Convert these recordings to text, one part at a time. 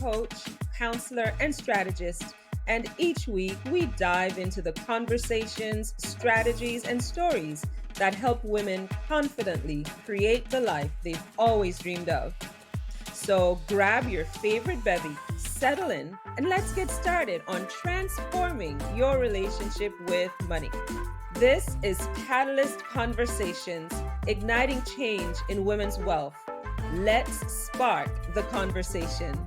coach, counselor, and strategist. And each week, we dive into the conversations, strategies, and stories that help women confidently create the life they've always dreamed of. So grab your favorite bevy, settle in, and let's get started on transforming your relationship with money. This is Catalyst Conversations, igniting change in women's wealth. Let's spark the conversation.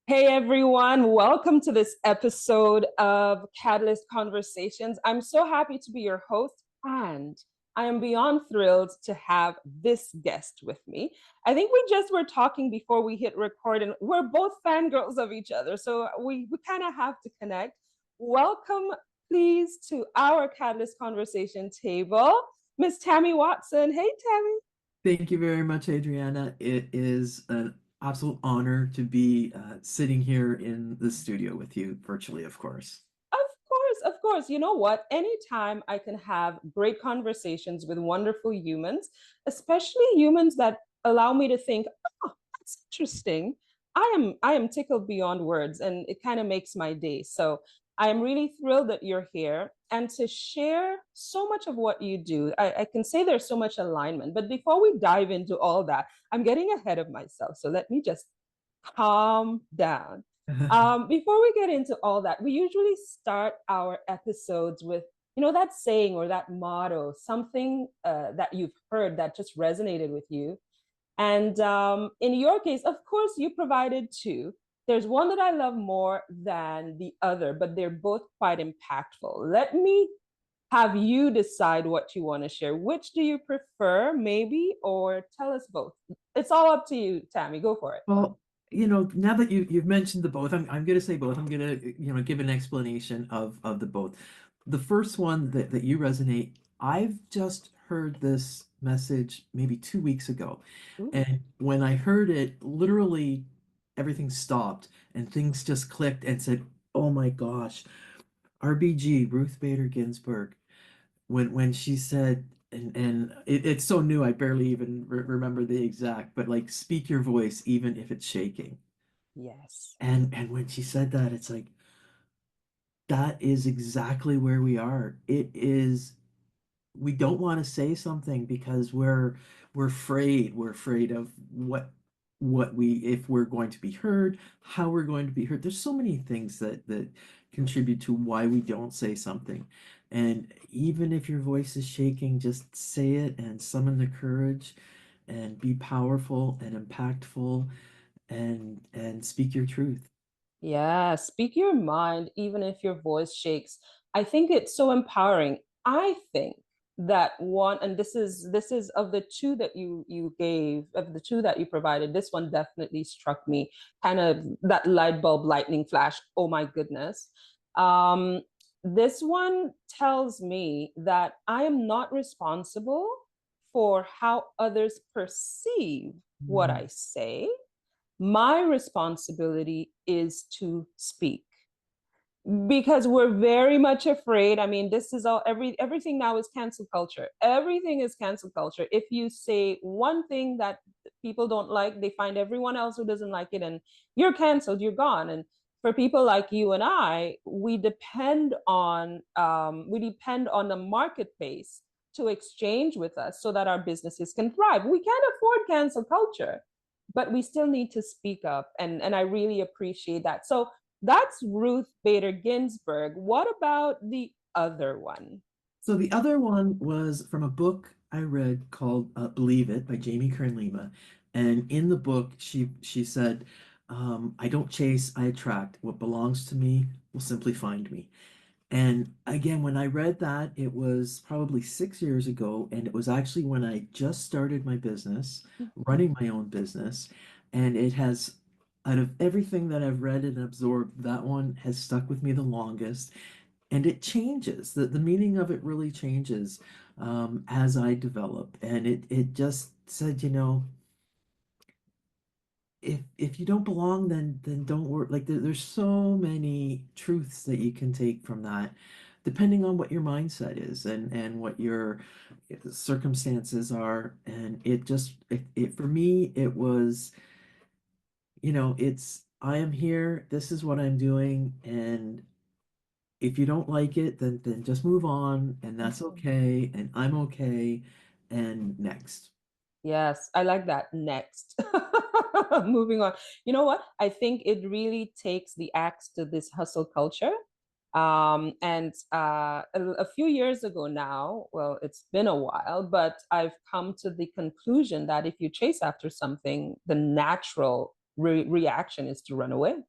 Hey everyone, welcome to this episode of Catalyst Conversations. I'm so happy to be your host, and I am beyond thrilled to have this guest with me. I think we just were talking before we hit record, and we're both fangirls of each other, so we kind of have to connect. Welcome, please, to our Catalyst Conversation table, Miss Tammy Watson. Hey, Tammy. Thank you very much, Adriana. It is an absolute honor to be sitting here in the studio with you, virtually, of course. Of course. You know what? Anytime I can have great conversations with wonderful humans, especially humans that allow me to think, oh, that's interesting. I am tickled beyond words, and it kind of makes my day. So I'm really thrilled that you're here and to share so much of what you do. I can say there's so much alignment, but before we dive into all that, I'm getting ahead of myself. So let me just calm down. Before we get into all that, we usually start our episodes with, that saying or that motto, something that you've heard that just resonated with you. And in your case, of course, you provided two. There's one that I love more than the other, but they're both quite impactful. Let me have you decide what you want to share. Which do you prefer, maybe, or tell us both? It's all up to you, Tammy. Go for it. Well, now that you've mentioned the both, I'm going to say both. I'm going to, give an explanation of the both. The first one that you resonate, I've just heard this message maybe 2 weeks ago. Ooh. And when I heard it, literally everything stopped and things just clicked and said, oh my gosh, RBG, Ruth Bader Ginsburg, when she said, and it's so new I barely even remember the exact, but like, speak your voice even if it's shaking. Yes. And when she said that, it's like, that is exactly where we are. It is, we don't want to say something because we're afraid of what we, if we're going to be heard, how we're going to be heard. There's so many things that contribute to why we don't say something. And even if your voice is shaking, just say it and summon the courage and be powerful and impactful and speak your truth. Yeah, speak your mind, even if your voice shakes. I think it's so empowering. I think that one, and this is of the two that you gave, of the two that you provided, this one definitely struck me, kind of that light bulb lightning flash. Oh my goodness. Um, this one tells me that I am not responsible for how others perceive what I Mm. say. My responsibility is to speak because we're very much afraid. I mean, this is all, everything now is cancel culture. Everything is cancel culture. If you say one thing that people don't like, they find everyone else who doesn't like it, and you're canceled, you're gone. And for people like you and I, we depend on the marketplace to exchange with us so that our businesses can thrive. We can't afford cancel culture, but we still need to speak up, and I really appreciate that. So that's Ruth Bader Ginsburg. What about the other one? So the other one was from a book I read called Believe It by Jamie Kern Lima. And in the book, she said, I don't chase, I attract. What belongs to me will simply find me. And again, when I read that, it was probably 6 years ago. And it was actually when I just started my business, running my own business. And it has, out of everything that I've read and absorbed, that one has stuck with me the longest, and it changes. The meaning of it really changes as I develop. And it just said, if you don't belong, then don't work. Like, there's so many truths that you can take from that, depending on what your mindset is and what your circumstances are. And it just, it for me, it was I am here, this is what I'm doing, and if you don't like it, then just move on, and that's Mhm. okay, and I'm okay, and next. Yes, I like that. Next. Moving on. You know what? I think it really takes the axe to this hustle culture. And a few years ago now, well, it's been a while, but I've come to the conclusion that if you chase after something, the natural reaction is to run away.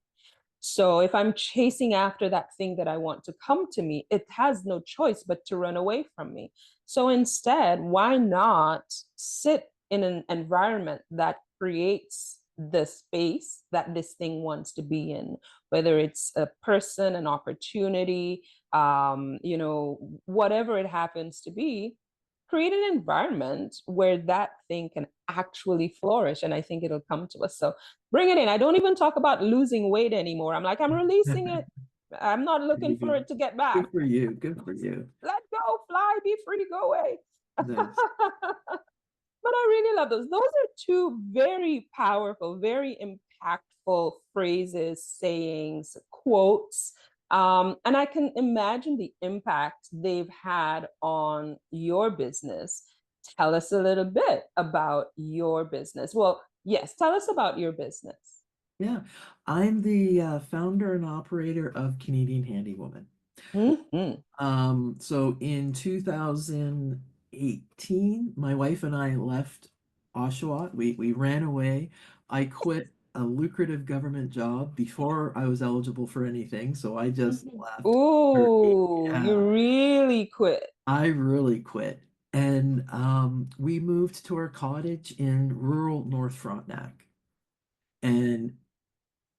So if I'm chasing after that thing that I want to come to me, it has no choice but to run away from me. So instead, why not sit in an environment that creates the space that this thing wants to be in, whether it's a person, an opportunity, whatever it happens to be, create an environment where that thing can actually flourish. And I think it'll come to us. So bring it in. I don't even talk about losing weight anymore. I'm like, I'm releasing it. I'm not There looking you for go. it to get back. Good for you. Good for you. Let go, fly, be free, go away. Nice. But I really love those. Those are two very powerful, very impactful phrases, sayings, quotes. And I can imagine the impact they've had on your business. Tell us a little bit about your business. Well, yes, tell us about your business. Yeah, I'm the founder and operator of Canadian Handywoman. Mm-hmm. So in 2018, my wife and I left Oshawa. We ran away. I quit a lucrative government job before I was eligible for anything, so I just left. Oh, you Yeah, really quit. I really quit. And we moved to our cottage in rural North Frontenac. And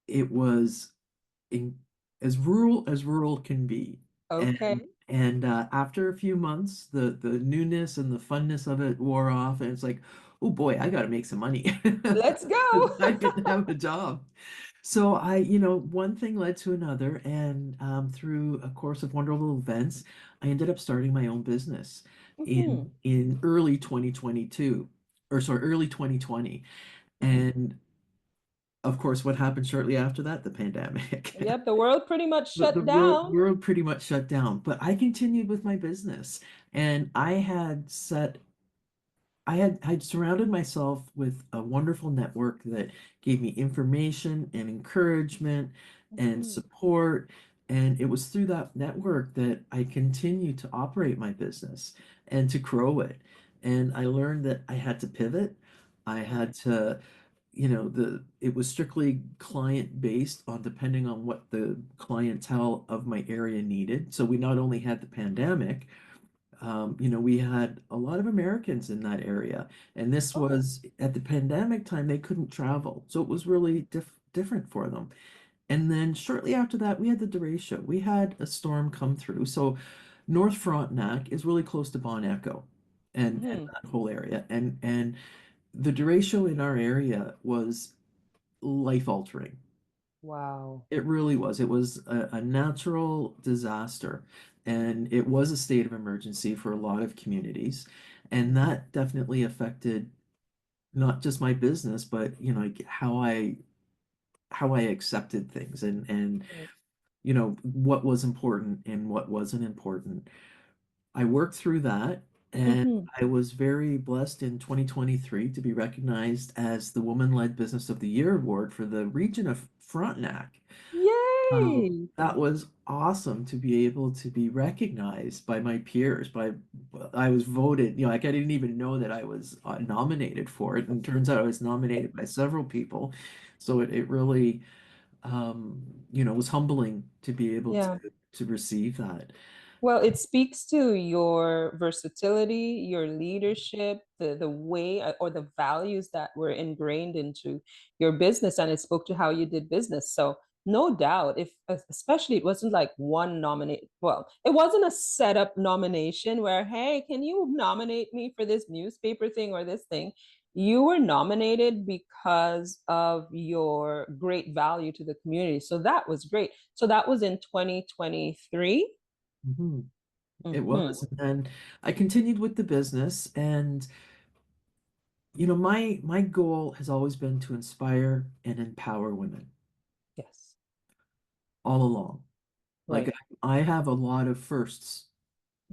it was in, as rural can be. Okay, And after a few months, the newness and the funness of it wore off, and it's like, oh boy, I got to make some money. let's go. I didn't have a job. So one thing led to another, and through a course of wonderful events, I ended up starting my own business Mhm, in early 2022, or sorry, early 2020. mhm. And of course, what happened shortly after that? The pandemic. Yep, the world pretty much The shut down. world pretty much shut down, but I continued with my business, and I'd surrounded myself with a wonderful network that gave me information and encouragement and Mhm, support. And it was through that network that I continued to operate my business and to grow it. And I learned that I had to pivot. I had to, it was strictly client based on depending on what the clientele of my area needed. So we not only had the pandemic, we had a lot of Americans in that area, and this Oh, was at the pandemic time, they couldn't travel, so it was really different for them. And then shortly after that, we had the derecho. We had a storm come through. So North Frontenac is really close to Bon Echo and mhm. that whole area. And the derecho in our area was life altering. Wow. It really was. It was a natural disaster, and it was a state of emergency for a lot of communities. And that definitely affected not just my business, but like how I accepted things and Right. what was important and what wasn't important. I worked through that, and Mhm. I was very blessed in 2023 to be recognized as the Woman-Led Business of the Year award for the region of Frontenac. Yay. That was awesome to be able to be recognized by my peers. I was voted, like I didn't even know that I was nominated for it, and turns out I was nominated by several people. So it really, was humbling to be able Yeah. to receive that. Well, it speaks to your versatility, your leadership, the way or the values that were ingrained into your business, and it spoke to how you did business. So, no doubt, if especially it wasn't like one nominate, well, it wasn't a setup nomination where, hey, can you nominate me for this newspaper thing or this thing? You were nominated because of your great value to the community. So that was great. So that was in 2023. Mhm. It Mm-hmm. was. And I continued with the business, and My goal has always been to inspire and empower women Yes. all along. Like Right. I have a lot of firsts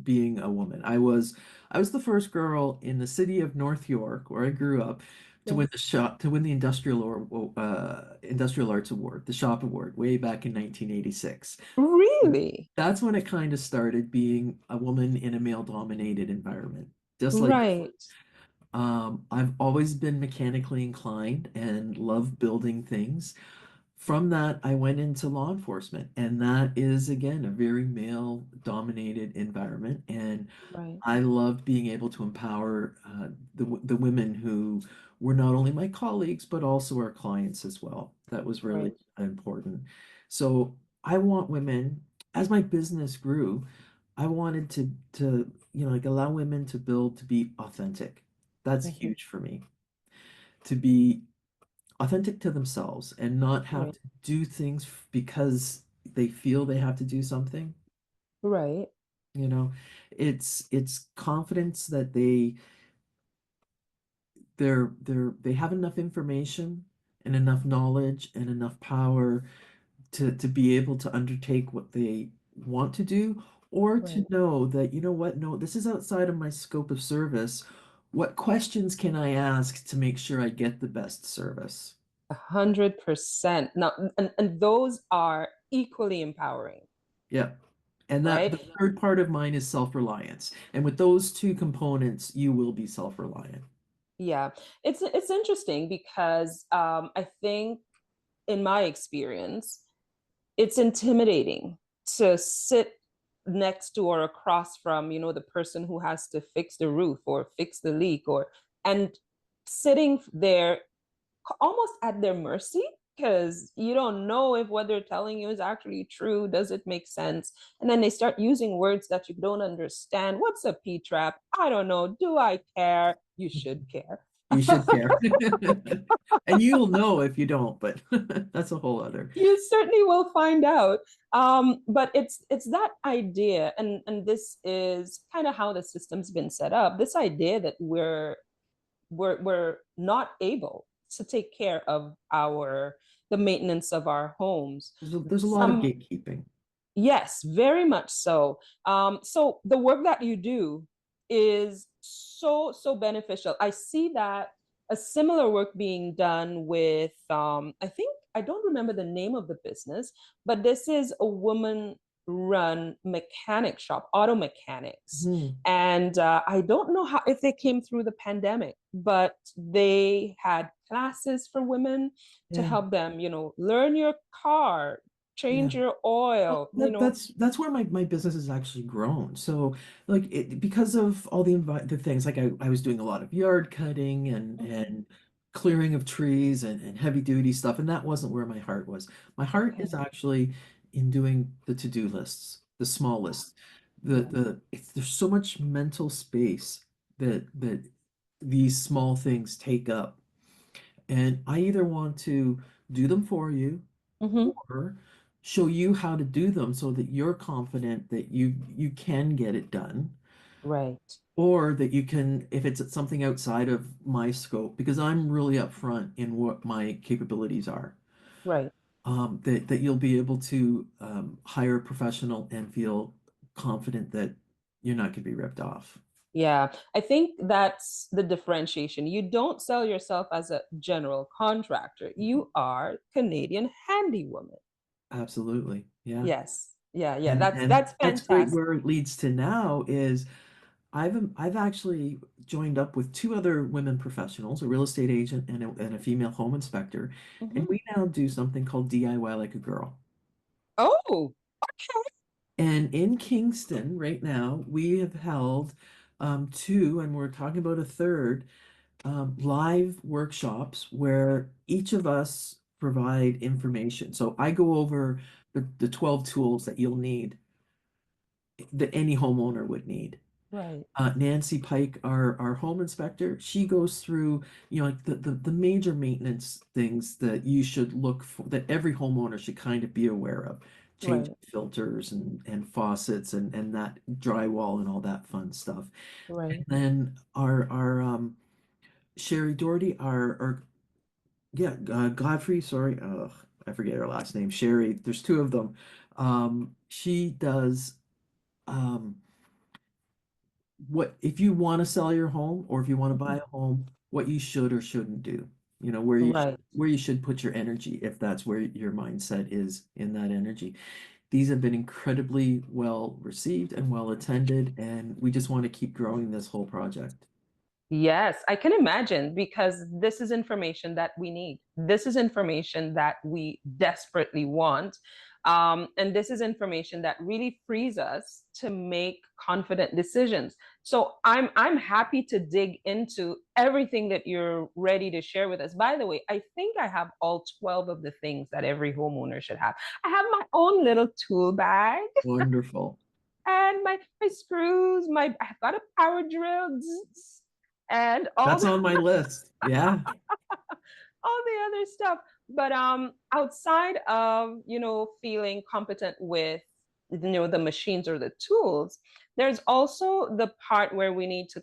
being a woman. I was the first girl in the city of North York, where I grew up, Yes. to win the Industrial Arts Award, the Shop Award, way back in 1986. Really? That's when it kind of started being a woman in a male-dominated environment, just like Right. I've always been mechanically inclined and love building things. From that, I went into law enforcement, and that is again a very male-dominated environment. And Right. I loved being able to empower the women who were not only my colleagues but also our clients as well. That was really Right. important. So I want women, as my business grew, I wanted to like allow women to build to be authentic. That's Hmm. huge for me. To be authentic to themselves and not have Right. to do things because they feel they have to do something. Right. You know, it's confidence that they have enough information and enough knowledge and enough power to be able to undertake what they want to do, or to Right. know that, you know what, no, this is outside of my scope of service. What questions can I ask to make sure I get the best service? 100%. Now, and those are equally empowering, Yeah. And that right? the third part of mine is self-reliance. And with those two components, you will be self-reliant. Yeah. It's interesting because I think in my experience, it's intimidating to sit next to or across from, the person who has to fix the roof or fix the leak or and sitting there almost at their mercy because you don't know if what they're telling you is actually true. Does it make sense? And then they start using words that you don't understand. What's a P trap? I don't know. Do I care? You should care. You should care. And you'll know if you don't, but that's a whole other. You certainly will find out. But it's that idea, and this is kind of how the system's been set up. This idea that we're not able to take care of the maintenance of our homes. There's a lot of Some gatekeeping. Yes, very much so. So the work that you do is so beneficial. I see that a similar work being done with I think I don't remember the name of the business, but this is a woman run mechanic shop, auto mechanics. Hmm. And I don't know how if they came through the pandemic, but they had classes for women to Yeah. help them, learn your car, Yeah. change your Well, oil, that's where my business has actually grown. So like because of all the things, like I was doing a lot of yard cutting and clearing of trees and heavy duty stuff, and that wasn't where my heart was. My heart is Okay. actually in doing the to-do lists, the small lists. Yeah. There's so much mental space that these small things take up. And I either want to do them for you Hmm. or show you how to do them so that you're confident that you can get it done, Right. or that you can, if it's something outside of my scope, because I'm really upfront in what my capabilities are, Right. that you'll be able to hire a professional and feel confident that you're not going to be ripped off. Yeah. I think that's the differentiation. You don't sell yourself as a general contractor. You are Canadian Handywoman. Absolutely. Yeah. Yes. Yeah. Yeah. And That's that's great. fantastic. Where it leads to now is I've actually joined up with two other women professionals, a real estate agent and a female home inspector, and Hmm. we now do something called DIY like a girl. Oh, And in Kingston right now, we have held two, and we're talking about a third, live workshops where each of us provide information. So I go over the 12 tools that you'll need, that any homeowner would need. right. Nancy Pike, our home inspector, she goes through, like the major maintenance things that you should look for, that every homeowner should kind of be aware of. Changing Right. filters and faucets and that drywall and all that fun stuff. And Right. then Sherry Doherty are yeah, Godfrey, sorry, I forget her last name. Sherry, there's two of them. She does um what if you want to sell your home or if you want to buy Mhm. a home, what you should or shouldn't do. Right. Where you should put your energy if that's where your mindset is in that energy. These have been incredibly well received and well attended, and we just want to keep growing this whole project. Yes, I can imagine because this is information that we need. This is information that we desperately want. And this is information that really frees us to make confident decisions. So I'm happy to dig into everything that you're ready to share with us. By the way, I think I have all 12 of the things that every homeowner should have. I have my own little tool bag Wonderful. and my screws, my I've got a power drill, and That's on my list. Yeah. all the other stuff. But outside of, feeling competent with, the machines or the tools, there's also the part where we need to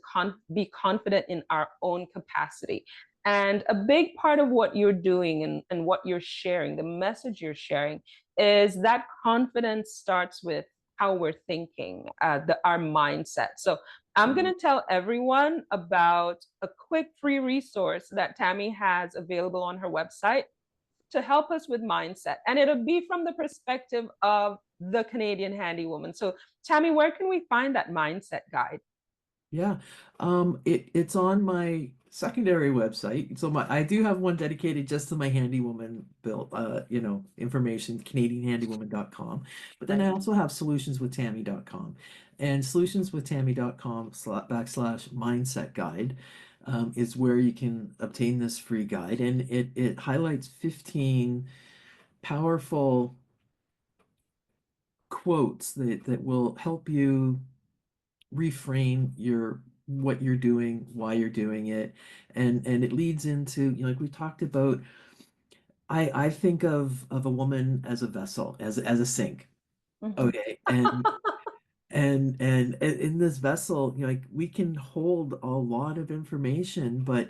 be confident in our own capacity. And a big part of what you're doing and what you're sharing, the message you're sharing, is that confidence starts with how we're thinking, our mindset. So I'm going Wow. to tell everyone about a quick free resource that Tammy has available on her website to help us with mindset. And it'll be from the perspective of the Canadian Handywoman. So, Tammy, where can we find that mindset guide? Yeah. It's on my secondary website. So I do have one dedicated just to my handywoman built information, canadianhandywoman.com. But then Right. I also have solutionswithtammy.com. And solutionswithtammy.com / mindset guide is where you can obtain this free guide. And it highlights 15 powerful quotes that will help you reframe your what you're doing, why you're doing it, and it leads into, like we talked about. I think of a woman as a vessel, as a sink. Mhm. Okay, and in this vessel, like we can hold a lot of information, but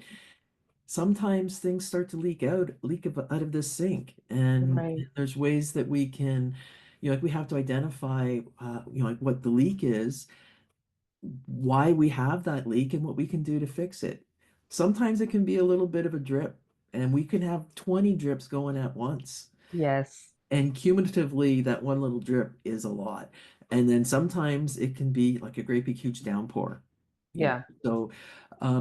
sometimes things start to out of this sink, and Right. there's ways that we can, like we have to identify, like what the leak is, why we have that leak and what we can do to fix it. Sometimes it can be a little bit of a drip, and we can have 20 drips going at once. Yes. And cumulatively, that one little drip is a lot. And then sometimes it can be like a great big huge downpour, you know. Yeah. So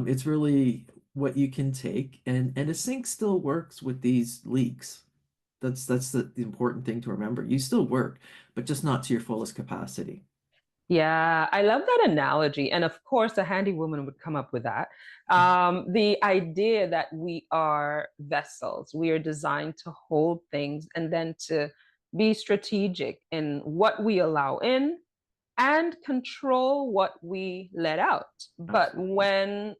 it's really what you can take, and a sink still works with these leaks. That's the important thing to remember. You still work, but just not to your fullest capacity. Yeah, I love that analogy. And of course, a handy woman would come up with that. The idea that we are vessels, we are designed to hold things and then to be strategic in what we allow in and control what we let out. But Absolutely.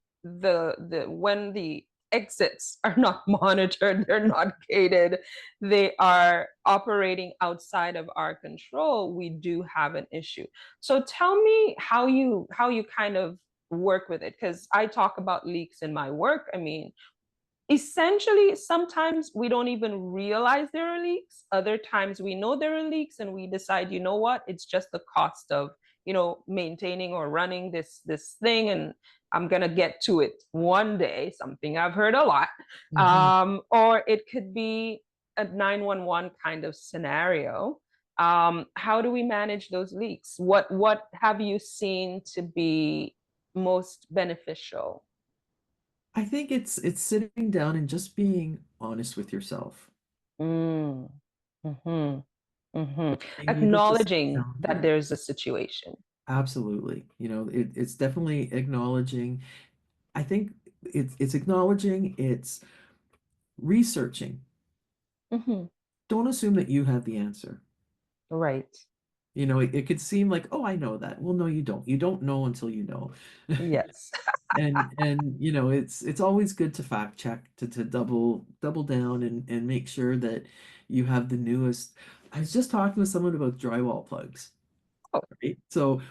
when the exits are not monitored, they're not gated, they are operating outside of our control, we do have an issue. So tell me how you kind of work with it, because I talk about leaks in my work. I mean, essentially, sometimes we don't even realize there are leaks. Other times we know there are leaks and we decide, you know what, it's just the cost of, maintaining or running this thing, and I'm gonna get to it one day, something I've heard a lot. Mhm. Or it could be a 911 kind of scenario. How do we manage those leaks? What have you seen to be most beneficial? I think it's sitting down and just being honest with yourself. Mm. Hmm. Hmm. Being able to sit Acknowledging down. that there's a situation. Absolutely. It's definitely acknowledging. I think it's acknowledging, it's researching. Hmm. Don't assume that you have the answer. Right. It could seem like, oh, I know that. Well, no, you don't. You don't know until you know. Yes. And it's always good to fact check, to double down and make sure that you have the newest. I was just talking with someone about drywall plugs, Oh, right? So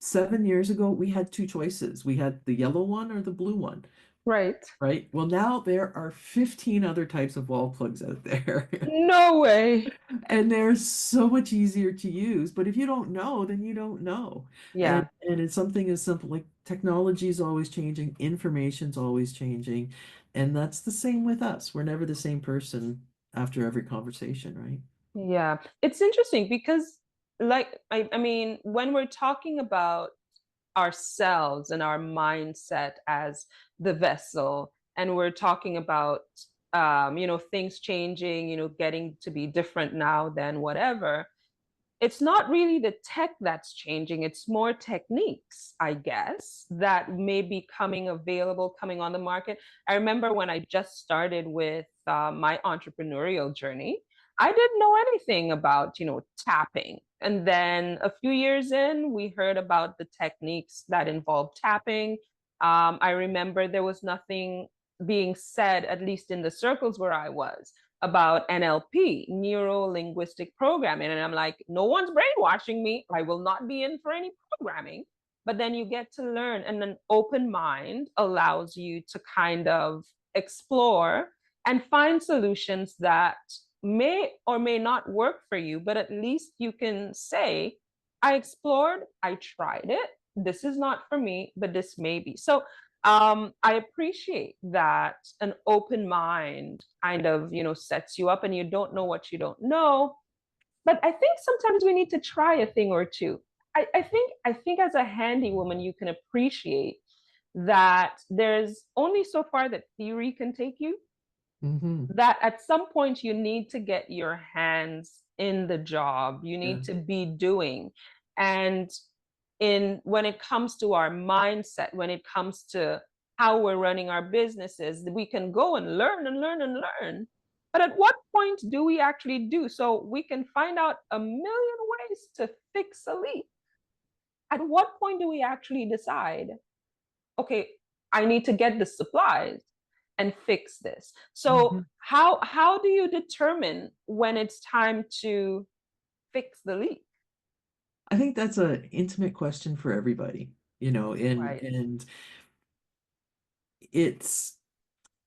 7 years ago, we had two choices. We had the yellow one or the blue one, Right. right? Well, now there are 15 other types of wall plugs out there. No way. And they're so much easier to use. But if you don't know, then you don't know. Yeah. And it's something as simple like technology is always changing, information's always changing. And that's the same with us. We're never the same person after every conversation, right? Yeah. It's interesting because, like, I mean, when we're talking about ourselves and our mindset as the vessel, and we're talking about, things changing, getting to be different now than whatever, it's not really the tech that's changing. It's more techniques, I guess, that may be coming available, coming on the market. I remember when I just started with my entrepreneurial journey, I didn't know anything about, tapping. And then a few years in, we heard about the techniques that involve tapping. I remember there was nothing being said, at least in the circles where I was, about NLP, neuro linguistic programming. And I'm like, no one's brainwashing me. I will not be in for any programming. But then you get to learn, and an open mind allows you to kind of explore and find solutions that may or may not work for you, but at least you can say, I explored, I tried it. This is not for me, but this may be. So I appreciate that an open mind kind of, sets you up, and you don't know what you don't know. But I think sometimes we need to try a thing or two. I think as a handy woman, you can appreciate that there's only so far that theory can take you, Hmm. that at some point you need to get your hands in the job, you Yeah. need to be doing. And in when it comes to our mindset, when it comes to how we're running our businesses, we can go and learn and learn and learn. But at what point do we actually do? So we can find out a million ways to fix a leak. At what point do we actually decide, okay, I need to get the supplies and fix this? So Hmm. how do you determine when it's time to fix the leak? I think that's an intimate question for everybody, Right. and it's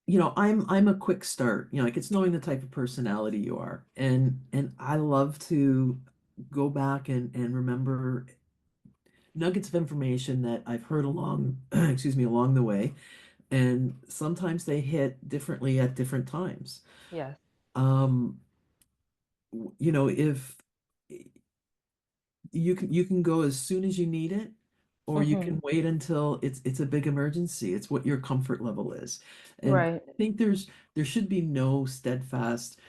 I'm a quick start. Like it's knowing the type of personality you are. And I love to go back and remember nuggets of information that I've heard along, excuse me, along the way. And sometimes they hit differently at different times. Yes. Um, if you can go as soon as you need it, or you Mm-hmm. can wait until it's a big emergency. It's what your comfort level is. And Right. I think there should be no steadfast,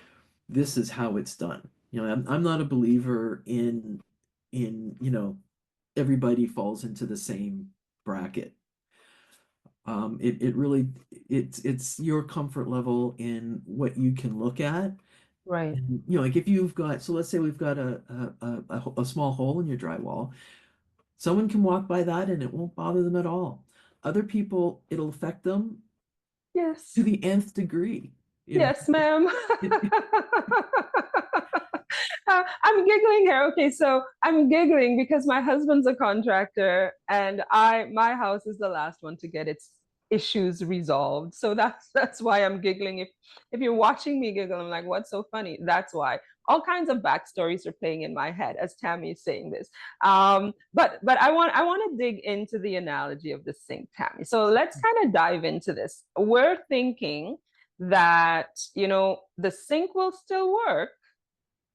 this is how it's done. I'm not a believer in everybody falls into the same bracket. It really it's your comfort level in what you can look at. Right. And like if you've got, so let's say we've got a small hole in your drywall. Someone can walk by that and it won't bother them at all. Other people, it'll affect them to Yes. the nth degree. You know, Yes, ma'am. it, I'm giggling here. Okay, so I'm giggling because my husband's a contractor, and my house is the last one to get its issues resolved. So that's why I'm giggling. If you're watching me giggle, I'm like, what's so funny? That's why. All kinds of backstories are playing in my head as Tammy is saying this. But I want to dig into the analogy of the sink, Tammy. So let's kind of dive into this. We're thinking that, the sink will still work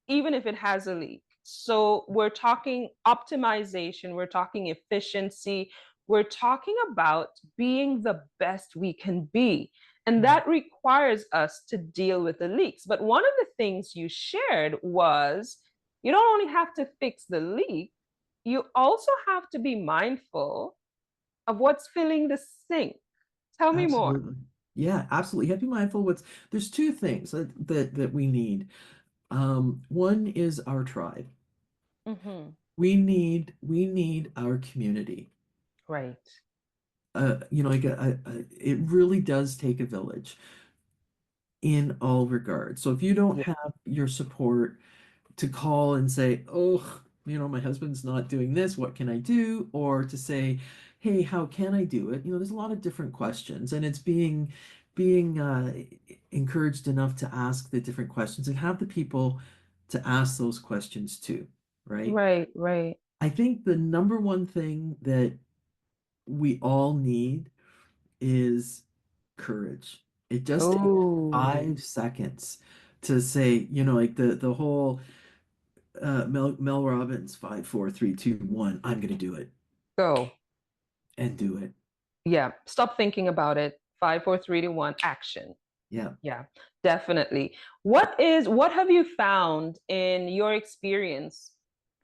even if it has a leak. So we're talking optimization, we're talking efficiency, we're talking about being the best we can be. And that requires us to deal with the leaks. But one of the things you shared was, you don't only have to fix the leak, you also have to be mindful of what's filling the sink. Tell me more. absolutely. Yeah, absolutely. You have to be mindful. There's two things that we need. One is our tribe. Mm-hmm. We need our community. Right. Like it really does take a village in all regards. So if you don't Yeah. have your support to call and say, "Oh, my husband's not doing this, what can I do? Or to say, hey, how can I do it? There's a lot of different questions, and it's being encouraged enough to ask the different questions and have the people to ask those questions too, right? Right, right. I think the number one thing that we all need is courage. It just takes Oh, 5 seconds to say, like the whole Mel Robbins 5 4 3 2 1. I'm gonna do it go. and do it. Yeah. Stop thinking about it. Five, four, three, two, one, action. Yeah. Yeah, definitely. What have you found in your experience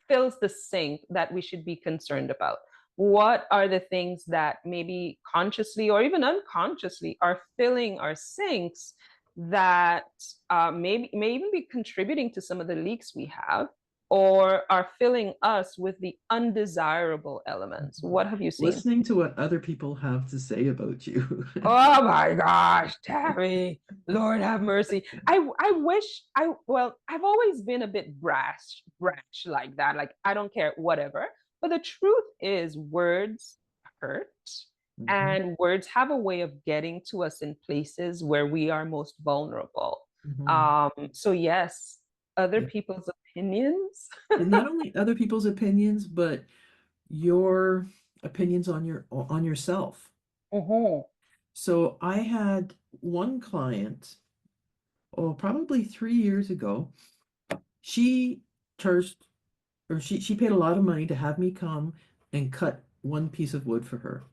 fills the sink that we should be concerned about? What are the things that maybe consciously or even unconsciously are filling our sinks that maybe may even be contributing to some of the leaks we have, or are filling us with the undesirable elements? Mhm. What have you seen? Listening to what other people have to say about you. Oh my gosh, Tammy, Lord have mercy. I wish I've always been a bit brash like that. Like I don't care, whatever. But the truth is words hurt Mhm, and words have a way of getting to us in places where we are most vulnerable. mhm. So yes, other Yeah. people's opinions. And not only other people's opinions, but your opinions on yourself. Mhm. So I had one client, oh, probably 3 years ago. She charged, or she paid a lot of money to have me come and cut one piece of wood for her.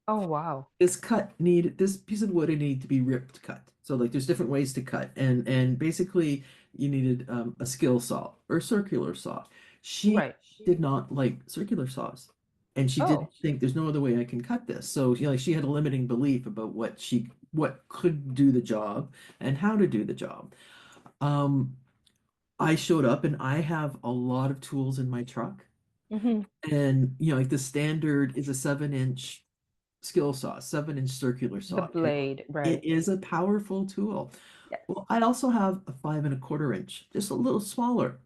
Oh wow. This piece of wood, it needed to be ripped cut. So like there's different ways to cut, and basically you needed a skill saw or circular saw. She Right. did not like circular saws, and she didn't Oh, think there's no other way I can cut this. So she had a limiting belief about what could do the job and how to do the job. Um, I showed up and I have a lot of tools in my truck. mhm. And like the standard is a 7 inch skill saw, 7 inch circular The saw. And blade, it right. is a powerful tool. Yes. Well, I also have a 5 1/4 inch, just a little smaller,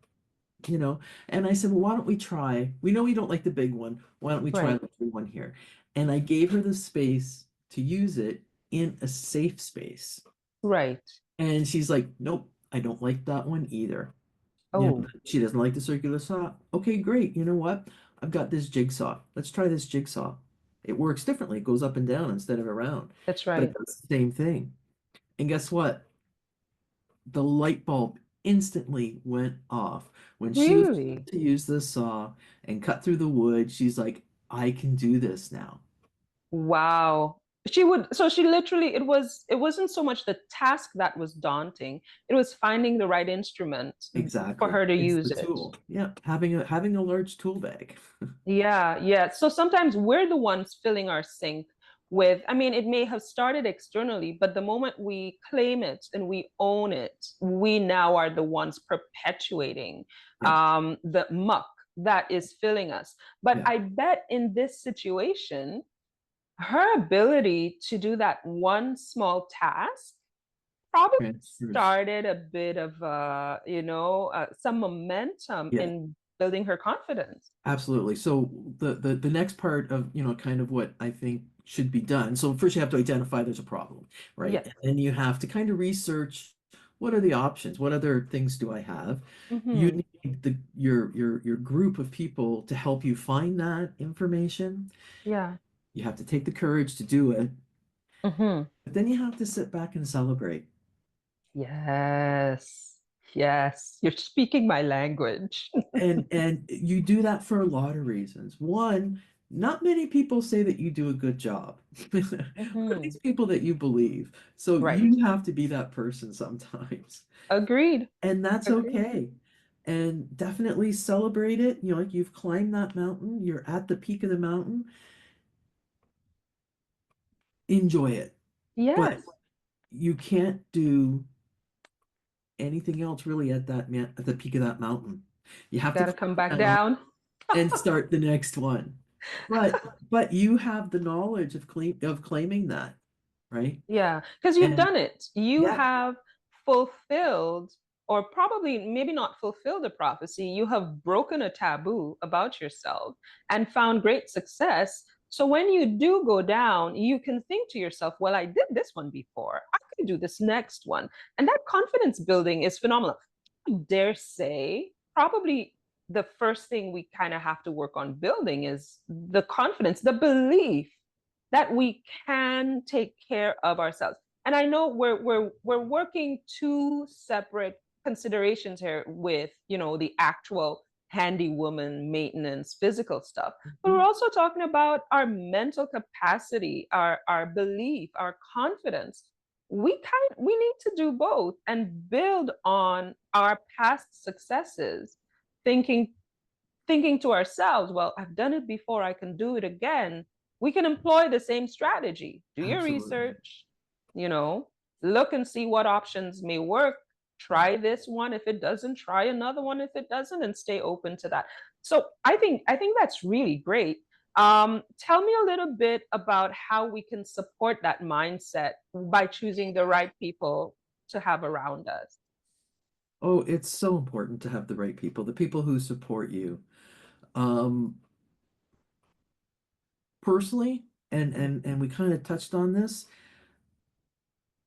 you know. And I said, well, why don't we try? We know we don't like the big one. Why don't we try Right. the little one here? And I gave her the space to use it in a safe space. Right. And she's like, nope, I don't like that one either. Oh, She doesn't like the circular saw. Okay, great. You know what? I've got this jigsaw. Let's try this jigsaw. It works differently. It goes up and down instead of around, that's but it right. does the same thing. And guess what? The light bulb instantly went off when she was able Really? to use the saw and cut through the wood. She's like, I can do this now. Wow. So she literally, it wasn't so much the task that was daunting, it was finding the right instrument for Exactly. her to It's use the it. tool. Yeah, having a large tool bag. Yeah, yeah. So sometimes we're the ones filling our sink with, I mean, it may have started externally, but the moment we claim it and we own it, we now are the ones perpetuating Yeah, the muck that is filling us. But yeah. I bet in this situation, her ability to do that one small task probably Transfers. started a bit of some momentum Yeah. in building her confidence. Absolutely. So the next part of, kind of what I think should be done. So first you have to identify there's a problem, right? Yes. And then you have to kind of research what are the options? What other things do I have? You Hmm. need your group of people to help you find that information. Yeah. You have to take the courage to do it, Hmm. but then you have to sit back and celebrate. Yes. Yes. You're speaking my language. And you do that for a lot of reasons. One, not many people say that you do a good job. But at Hmm. least people that you believe. So Right. you have to be that person sometimes. Agreed. And that's Agreed. okay. And definitely celebrate it. Like you've climbed that mountain, you're at the peak of the mountain. Enjoy it. But Yes. you can't do anything else really at the peak of that mountain. You have to Got to come back climb down down. and start the next one. But you have the knowledge of claiming that, right? Yeah. Because you've And done it. You yeah, have fulfilled or probably maybe not fulfilled a prophecy, you have broken a taboo about yourself and found great success. So when you do go down, you can think to yourself, well, I did this one before. I can do this next one. And that confidence building is phenomenal. I dare say, probably the first thing we kind of have to work on building is the confidence, the belief that we can take care of ourselves. And I know we're working two separate considerations here with, the actual handy woman maintenance physical stuff, but we're Mhm. also talking about our mental capacity, our belief, our confidence. We need to do both and build on our past successes, thinking thinking to ourselves, well, I've done it before, I can do it again. We can employ the same strategy. Do your Absolutely. research, you know, look and see what options may work. Try this one. If it doesn't, try another one if it doesn't, and stay open to that. So I think that's really great. Tell me a little bit about how we can support that mindset by choosing the right people to have around us. Oh, it's so important to have the right people, the people who support you. Um, Personally, and we kind of touched on this.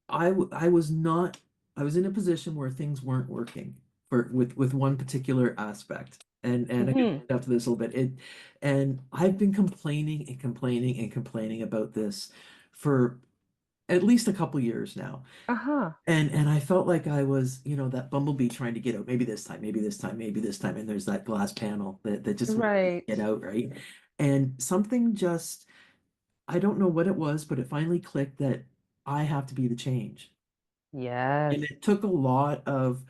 I was not I was in a position where things weren't working for with one particular aspect. And I'm gonna Mm-hmm. get up to this a little bit. And I've been complaining and complaining and complaining about this for at least a couple years now. Uh-huh. And I felt like I was, that bumblebee trying to get out. Maybe this time, maybe this time, maybe this time. And there's that glass panel that just won't Right. get out, right? And something just, I don't know what it was, but it finally clicked that I have to be the change. And Yes. it took a lot of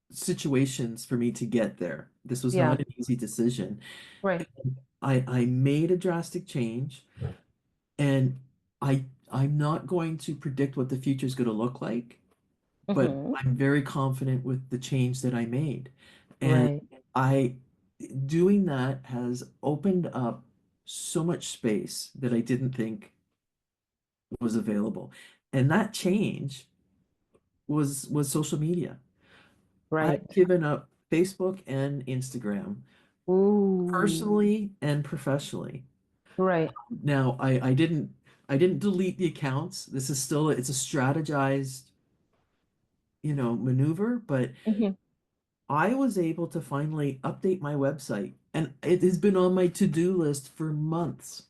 situations for me to get there. This was not Yeah. an easy decision. Right. I made a drastic change, and I'm not going to predict what the future is going to look like, but Mm-hmm. I'm very confident with the change that I made. And Right. I doing that has opened up so much space that I didn't think was available. And that change was social media. Right. I've given up Facebook and Instagram Ooh. personally and professionally. Right. Now, I didn't delete the accounts. This is still it's a strategized, maneuver, but Mm-hmm. I was able to finally update my website, and it has been on my to-do list for months.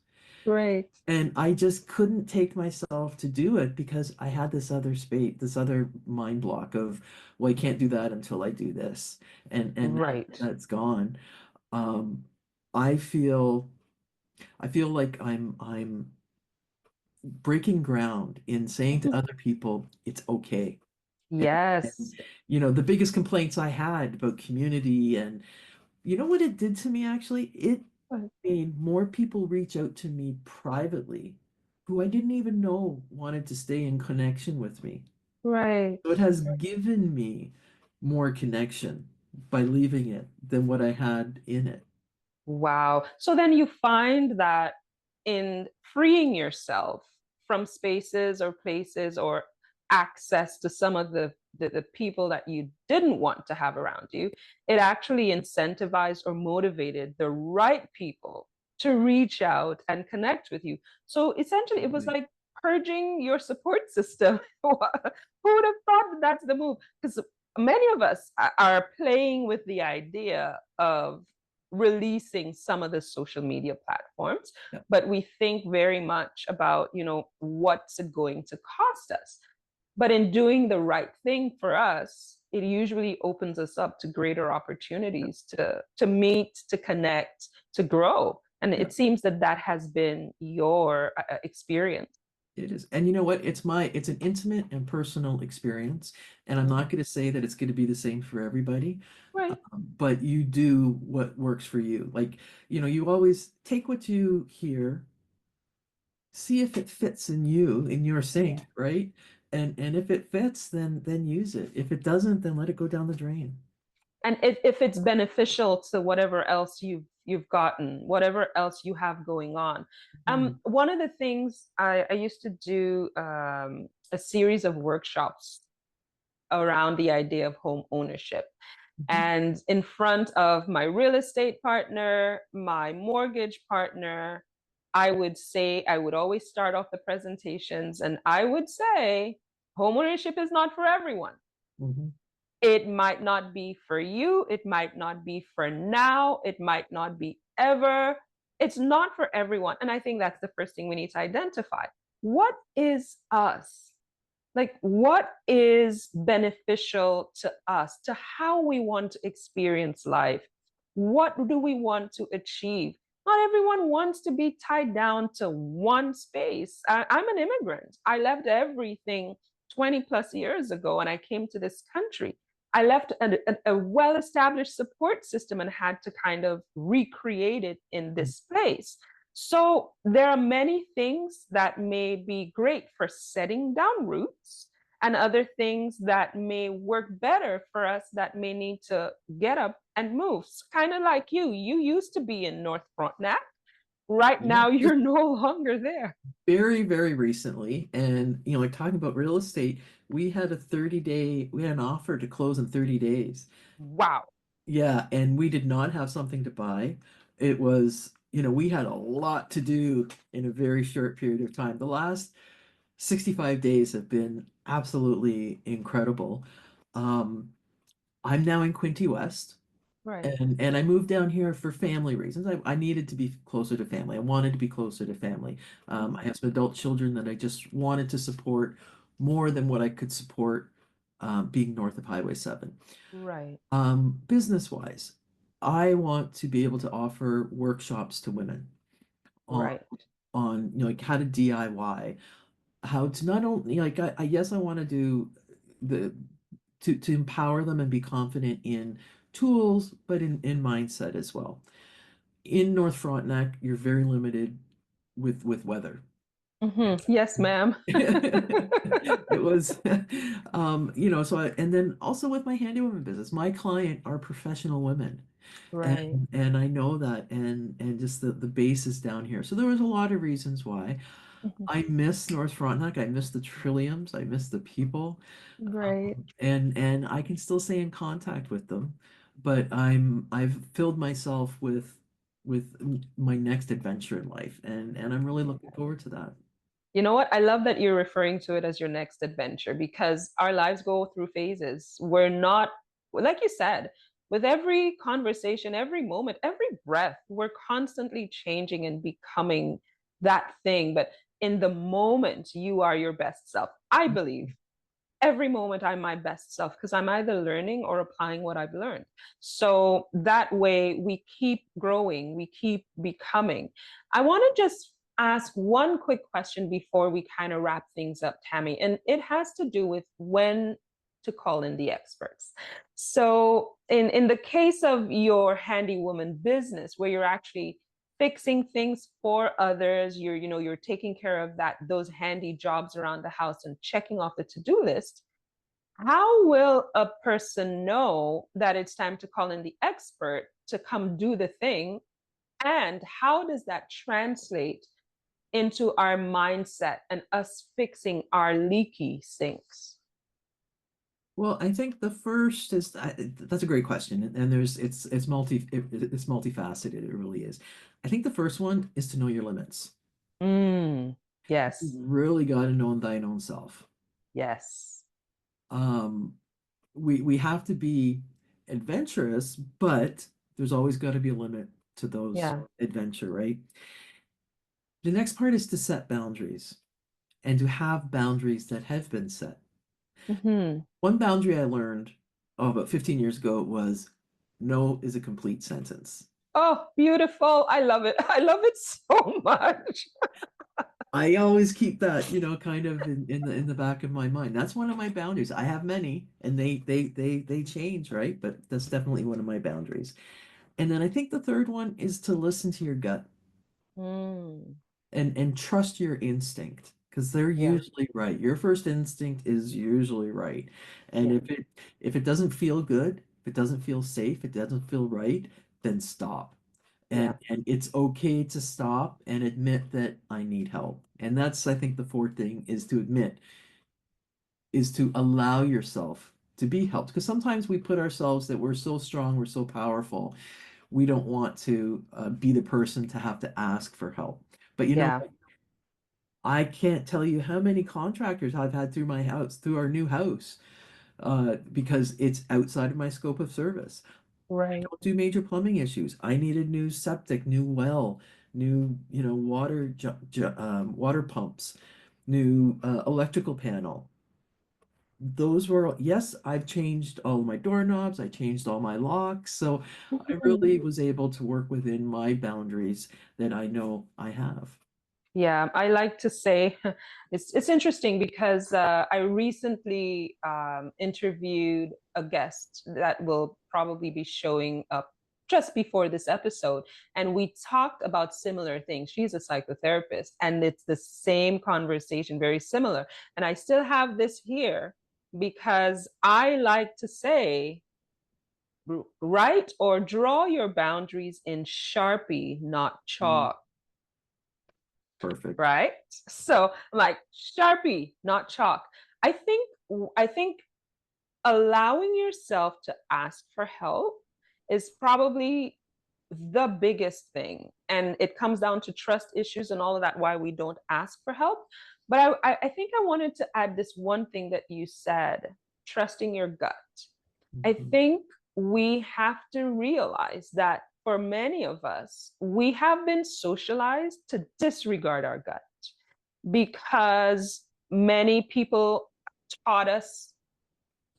Right. And I just couldn't take myself to do it because I had this other space, this other mind block of, well, I can't do that until I do this. And now Right. that's gone. Um, I feel I feel like I'm breaking ground in saying to Mhm. other people it's okay. Yes. And, the biggest complaints I had about community, and you know what it did to me actually? It made more people reach out to me privately who I didn't even know wanted to stay in connection with me. Right. So it has given me more connection by leaving it than what I had in it. Wow. So then you find that in freeing yourself from spaces or places or access to some of the people that you didn't want to have around you, it actually incentivized or motivated the right people to reach out and connect with you. So essentially, it was Absolutely. like purging your support system. Who would have thought that that's the move? Because many of us are playing with the idea of releasing some of the social media platforms, Yeah, but we think very much about, what's it going to cost us. But in doing the right thing for us, it usually opens us up to greater yeah, opportunities to meet, to connect, to grow. And yeah. it seems that that has been your experience. It is. And you know what? It's an intimate and personal experience. And I'm not going to say that it's going to be the same for everybody, Right. but you do what works for you. Like, you always take what you hear, see if it fits in you, in your Yeah. sync, right? And if it fits, then use it. If it doesn't, then let it go down the drain. And if it's beneficial to whatever else you've gotten, whatever else you have going on. Mhm. One of the things I used to do a series of workshops around the idea of home ownership. Mhm. And in front of my real estate partner, my mortgage partner, I would say, I would always start off the presentations and I would say, homeownership is not for everyone. Mhm. It might not be for you. It might not be for now. It might not be ever. It's not for everyone. And I think that's the first thing we need to identify. What is us? Like, what is beneficial to us, to how we want to experience life? What do we want to achieve? Not everyone wants to be tied down to one space. I'm an immigrant. I left everything 20 plus years ago and I came to this country. I left a well established support system and had to kind of recreate it in this place. So there are many things that may be great for setting down roots and other things that may work better for us that may need to get up and move. Kind of like you used to be in North Frontenac. Right Yeah, now, just you're no longer there. very, very recently. And, like talking about real estate, we had an offer to close in 30 days. Wow. Yeah, and we did not have something to buy. It was, we had a lot to do in a very short period of time. The last 65 days have been absolutely incredible. Um, I'm now in Quinty West. Right. And I moved down here for family reasons. I needed to be closer to family. I wanted to be closer to family. I Mhm. have some adult children that I just wanted to support more than what I could support being north of Highway 7. Right. Business wise, I want to be able to offer workshops to women on Right. like how to DIY, how to not only like I yes I want to do the to empower them and be confident in tools, but in mindset as well. In North Frontenac, you're very limited with weather. Yes, ma'am. It was so and then also with my handywoman business, my client are professional women. Right. And I know that and just the base is down here. So there was a lot of reasons why. Mhm. I miss North Frontenac. I miss the Trilliums. I miss the people. Right. And I can still stay in contact with them, but I've filled myself with my next adventure in life, and I'm really looking forward to that. You know what? I love that you're referring to it as your next adventure because our lives go through phases. We're not, like you said, with every conversation, every moment, every breath, we're constantly changing and becoming that thing. But in the moment, you are your best self. I believe every moment I'm my best self because I'm either learning or applying what I've learned. So that way we keep growing, we keep becoming. I want to just ask one quick question before we kind of wrap things up, Tammy, and it has to do with when to call in the experts. So in the case of your handywoman business where you're actually fixing things for others, you're taking care of those handy jobs around the house and checking off the to-do list, how will a person know that it's time to call in the expert to come do the thing, and how does that translate into our mindset and us fixing our leaky sinks? Well, I think the first is that's a great question, and there's it's multifaceted. It really is. I think the first one is to know your limits. Mm, You yes, really got to know thine own self. yes, Um, we have to be adventurous, but there's always got to be a limit to those yeah. adventure, right? The next part is to set boundaries and to have boundaries that have been set. Hmm. One boundary I learned about 15 years ago was no is a complete sentence. Oh, beautiful. I love it. I love it so much. I always keep that, kind of in the back of my mind. That's one of my boundaries. I have many and they change, right? But that's definitely one of my boundaries. And then I think the third one is to listen to your gut Mm, and trust your instinct because they're yeah, usually right. Your first instinct is usually right. And yeah, if it doesn't feel good, if it doesn't feel safe, it doesn't feel right, then stop. yeah, And it's okay to stop and admit that I need help. And that's I think the fourth thing is to admit is to allow yourself to be helped. Because sometimes we put ourselves that we're so strong, we're so powerful, we don't want to be the person to have to ask for help. But you know, Yeah. I can't tell you how many contractors I've had through my house, through our new house, because it's outside of my scope of service. Right. Don't do major plumbing issues. I needed new septic, new well, new, water pumps, new electrical panel. Those were, yes, I've changed all my doorknobs, I changed all my locks, so I Mhm. really was able to work within my boundaries that I know I have. Yeah, I like to say it's interesting because I recently interviewed a guest that will probably be showing up just before this episode, and we talked about similar things. She's a psychotherapist, and it's the same conversation, very similar. And I still have this here because I like to say, write or draw your boundaries in Sharpie, not Mm, chalk, perfect. right? So I'm like Sharpie, not chalk. I think allowing yourself to ask for help is probably the biggest thing. And it comes down to trust issues and all of that, why we don't ask for help. But I think I wanted to add this one thing that you said, trusting your gut. I Mhm. think we have to realize that for many of us, we have been socialized to disregard our gut because many people taught us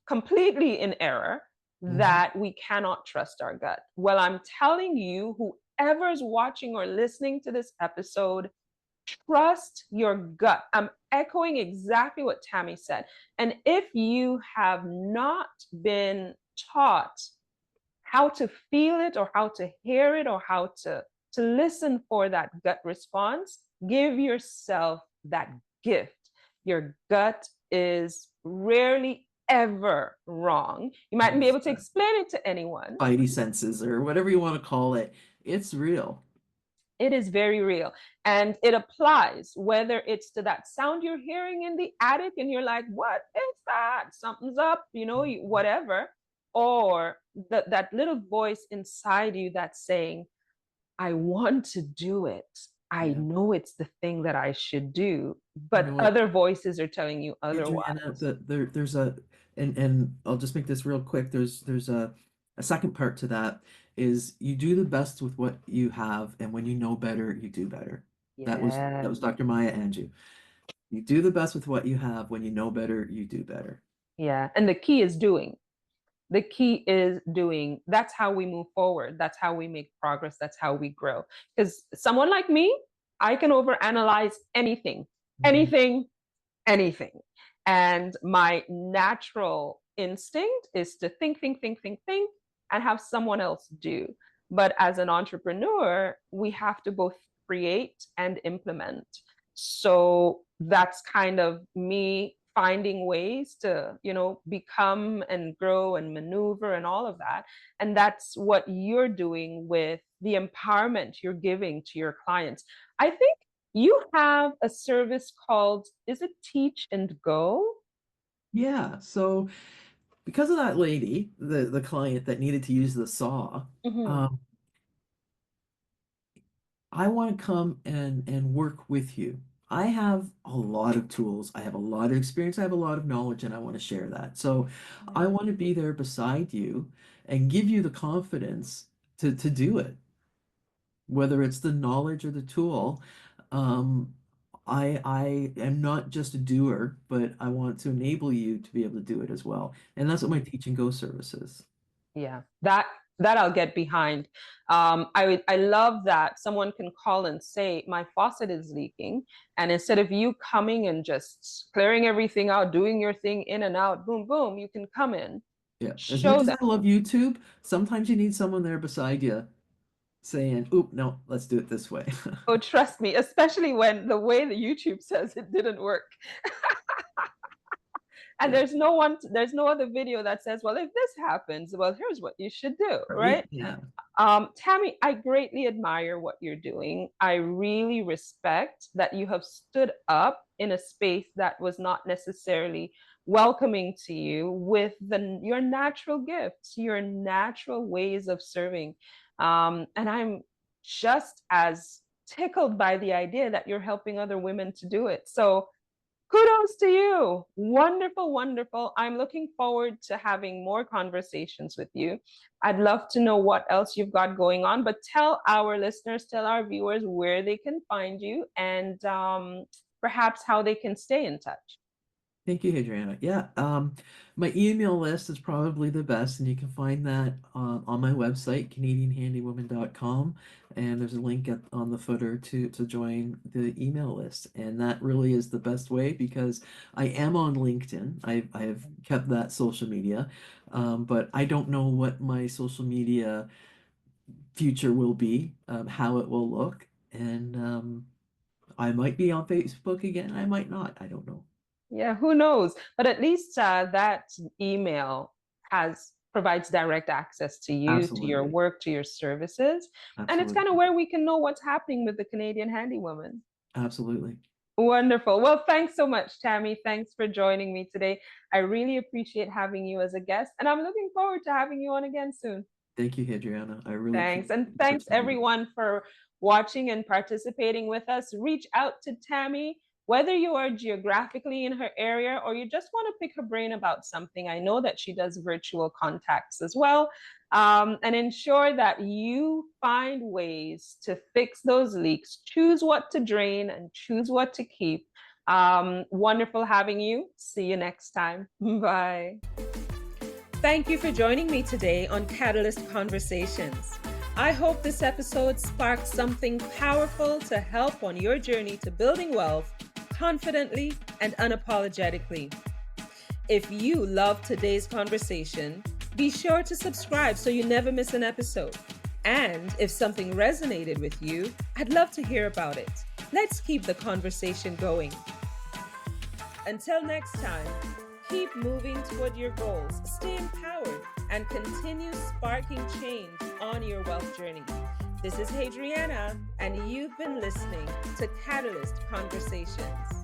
completely in error Mhm. that we cannot trust our gut. Well, I'm telling you, whoever's watching or listening to this episode, trust your gut. I'm echoing exactly what Tammy said. And if you have not been taught how to feel it or how to hear it or how to listen for that gut response, give yourself that gift. Your gut is rarely ever wrong. You mightn't be It's able to explain it to anyone. spidey senses or whatever you want to call it. It's real. It is very real. And it applies whether it's to that sound you're hearing in the attic and you're like, what is that? Something's up, whatever. Or that little voice inside you that's saying, I want to do it. I Yeah. know it's the thing that I should do, You but know what, other voices are telling you Adriana, otherwise. there's a, and I'll just make this real quick. There's a second part to that is you do the best with what you have, and when you know better, you do better. That was Yes. Dr. Maya Angelou. You do the best with what you have. When you know better, you do better. Yeah. And the key is doing. The key is doing. That's how we move forward. That's how we make progress. That's how we grow. Because someone like me, I can overanalyze anything, Mhm. anything, anything. And my natural instinct is to think, think, think, think, think, and have someone else do. But as an entrepreneur, we have to both create and implement. So that's kind of me finding ways to, become and grow and maneuver and all of that. And that's what you're doing with the empowerment you're giving to your clients. I think you have a service called, is it Teach and Go? Yeah. So because of that lady, the client that needed to use the saw, Mm-hmm. um, I want to come and work with you. I have a lot of tools. I have a lot of experience. I have a lot of knowledge, and I want to share that. So I Right. want to be there beside you and give you the confidence to do it, whether it's the knowledge or the tool. Um, I am not just a doer, but I want to enable you to be able to do it as well. And that's what my Teach and Go service is. Yeah, that I'll get behind. I love that someone can call and say my faucet is leaking, and instead of you coming and just clearing everything out, doing your thing in and out, boom boom, you can come in, Yeah. As much show as them. I love YouTube, sometimes you need someone there beside you saying, "Oop, no, let's do it this way." Oh, trust me, especially when the way the YouTube says it didn't work. And Yeah. there's no other video that says, well, if this happens, well, here's what you should do, Right? right? Yeah. Tammy, I greatly admire what you're doing. I really respect that you have stood up in a space that was not necessarily welcoming to you with your natural gifts, your natural ways of serving. And I'm just as tickled by the idea that you're helping other women to do it. So kudos to you. Wonderful, wonderful. I'm looking forward to having more conversations with you. I'd love to know what else you've got going on, but tell our listeners, tell our viewers where they can find you and perhaps how they can stay in touch. Thank you, Adriana. Yeah, my email list is probably the best, and you can find that on my website, CanadianHandywoman.com, and there's a link on the footer to join the email list. And that really is the best way because I am on LinkedIn. I have kept that social media, but I don't know what my social media future will be, how it will look, and I might be on Facebook again. I might not. I don't know. Yeah, who knows? But at least that email has provides direct access to you, to your Absolutely. work, to your services. And it's kind of Absolutely. where we can know what's happening with the Canadian Handywoman. Absolutely. Wonderful. Well, thanks so much, Tammy. Thanks for joining me today. I really appreciate having you as a guest, and I'm looking forward to having you on again soon. Thank you, Hadriana. I really Thanks. appreciate And the thanks opportunity. everyone for watching and participating with us. Reach out to Tammy, whether you are geographically in her area or you just want to pick her brain about something. I know that she does virtual contacts as well. And ensure that you find ways to fix those leaks, choose what to drain and choose what to keep. Wonderful having you. See you next time. Bye. Thank you for joining me today on Catalyst Conversations. I hope this episode sparked something powerful to help on your journey to building wealth confidently and unapologetically. If you loved today's conversation, be sure to subscribe so you never miss an episode. And if something resonated with you, I'd love to hear about it. Let's keep the conversation going. Until next time, keep moving toward your goals, stay empowered, and continue sparking change on your wealth journey. This is Hadriana, and you've been listening to Catalyst Conversations.